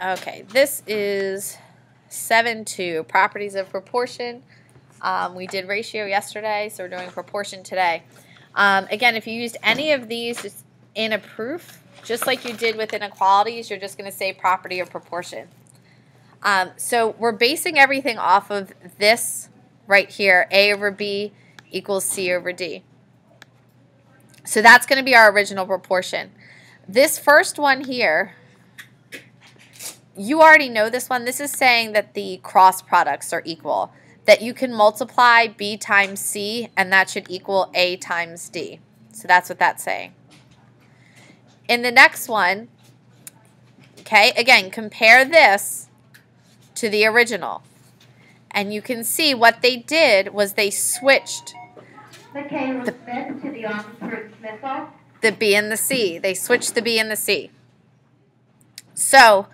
Okay, this is 7-2, properties of proportion. We did ratio yesterday, so we're doing proportion today. Again, if you used any of these in a proof, just like you did with inequalities, you're just going to say property of proportion. So we're basing everything off of this right here, A over B equals C over D. So that's going to be our original proportion. This first one here, you already know this one. This is saying that the cross products are equal, that you can multiply B times C, and that should equal A times D. So that's what that's saying. In the next one, okay, again, compare this to the original. And you can see what they did was they switched the B and the C. They switched the B and the C. So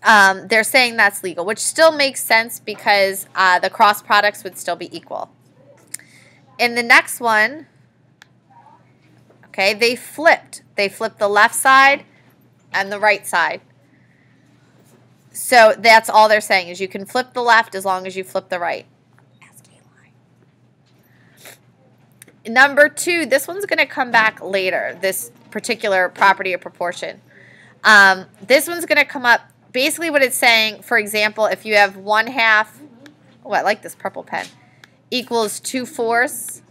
they're saying that's legal, which still makes sense because the cross products would still be equal. In the next one, okay, they flipped. They flipped the left side and the right side. So that's all they're saying is you can flip the left as long as you flip the right. Number 2, this one's going to come back later, this particular property of proportion. This one's going to come up, basically what it's saying, for example, if you have 1/2, oh, I like this purple pen, equals 2/4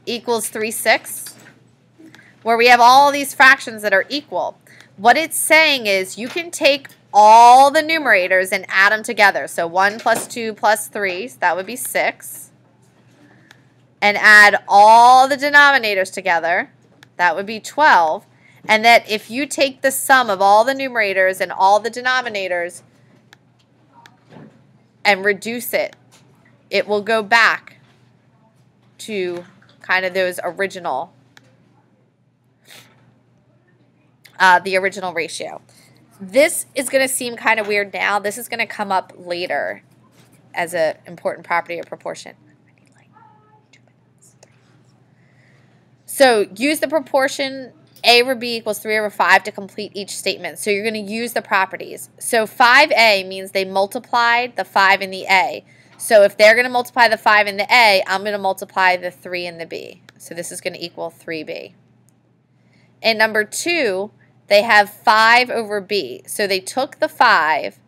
equals 3/6, where we have all these fractions that are equal. What it's saying is you can take all the numerators and add them together. So 1 plus 2 plus 3, so that would be 6. And add all the denominators together, that would be 12. And that if you take the sum of all the numerators and all the denominators and reduce it, it will go back to kind of those original, the original ratio. This is going to seem kind of weird now. This is going to come up later as an important property of proportion. So use the proportion A over B equals 3 over 5 to complete each statement. So you're going to use the properties. So 5A means they multiplied the 5 in the A. So if they're going to multiply the 5 in the A, I'm going to multiply the 3 in the B. So this is going to equal 3B. In number 2, they have 5 over B. So they took the 5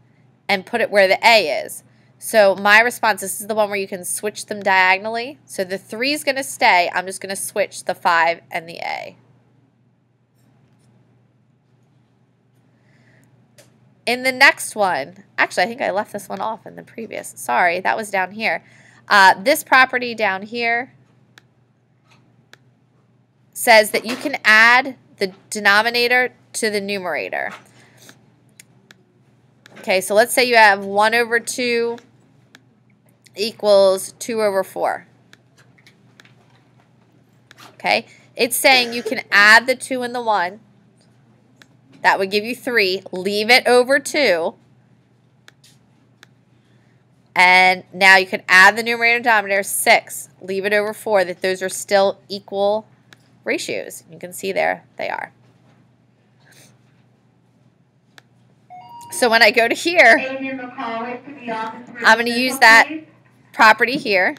and put it where the A is. So my response, this is the one where you can switch them diagonally. So the 3 is going to stay. I'm just going to switch the 5 and the A. In the next one, actually I think I left this one off in the previous. Sorry, that was down here. This property down here says that you can add the denominator to the numerator. Okay, so let's say you have 1 over 2 equals 2 over 4. Okay, it's saying you can add the 2 and the 1. That would give you 3. Leave it over 2. And now you can add the numerator and denominator, 6. Leave it over 4. That those are still equal ratios. You can see there they are. So when I go to here, I'm going to use that property here.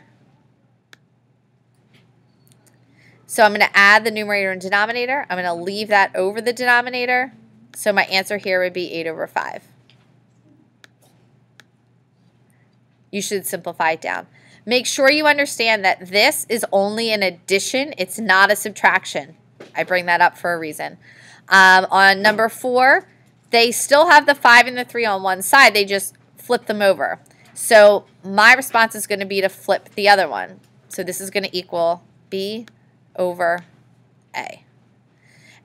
So I'm going to add the numerator and denominator. I'm going to leave that over the denominator. So my answer here would be 8 over 5. You should simplify it down. Make sure you understand that this is only an addition. It's not a subtraction. I bring that up for a reason. On number 4, they still have the 5 and the 3 on one side. They just flip them over. So my response is going to be to flip the other one. So this is going to equal B over A.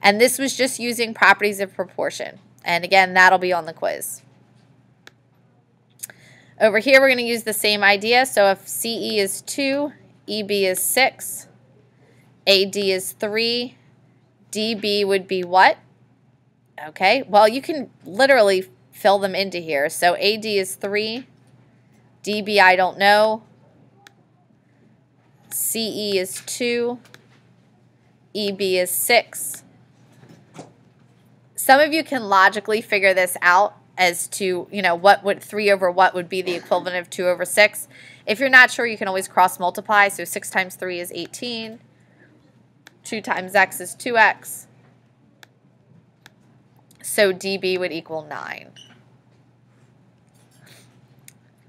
And this was just using properties of proportion. And again, that'll be on the quiz. Over here, we're going to use the same idea. So if CE is 2, EB is 6, AD is 3, DB would be what? Okay, well, you can literally fill them into here. So AD is 3, DB I don't know, CE is 2, EB is 6. Some of you can logically figure this out as to, what would 3 over what would be the equivalent of 2 over 6. If you're not sure, you can always cross multiply. So 6 times 3 is 18. 2 times x is 2x. So dB would equal 9.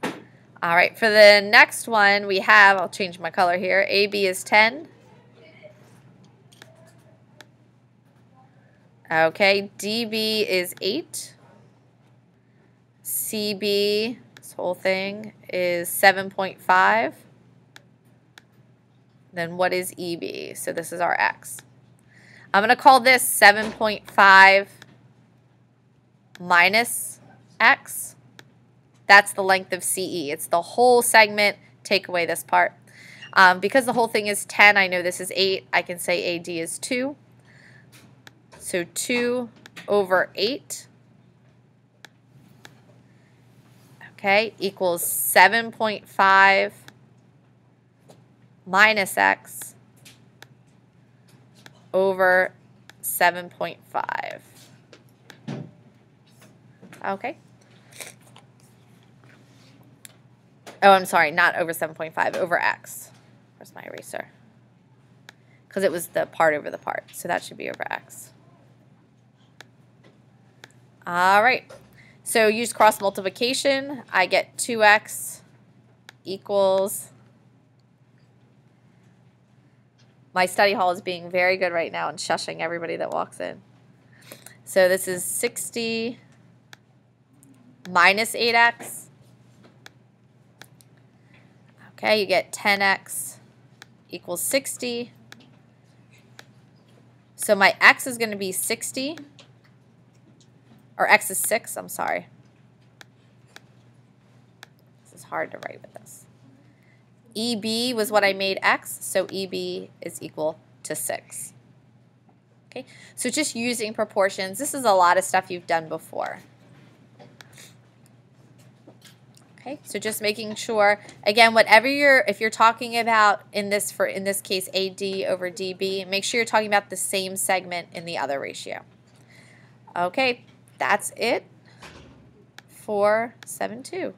All right, for the next one we have, I'll change my color here, AB is 10. Okay, DB is 8. CB, this whole thing, is 7.5. Then what is EB? So this is our x. I'm going to call this 7.5 minus x. That's the length of CE. It's the whole segment. Take away this part. Because the whole thing is 10, I know this is 8. I can say AD is 2. So 2 over 8, okay, equals 7.5 minus x over 7.5. Okay. Oh, I'm sorry, not over 7.5, over x. Where's my eraser? Because it was the part over the part, so that should be over x. All right, so use cross multiplication. I get 2x equals, my study hall is being very good right now and shushing everybody that walks in. So this is 60 minus 8x. Okay, you get 10x equals 60. So my x is going to be 60. Or x is 6, I'm sorry. This is hard to write with this. EB was what I made x, so EB is equal to 6. Okay, so just using proportions. This is a lot of stuff you've done before. Okay, so just making sure, again, whatever if you're talking about in this case AD over DB, make sure you're talking about the same segment in the other ratio. Okay. That's it for 7.2.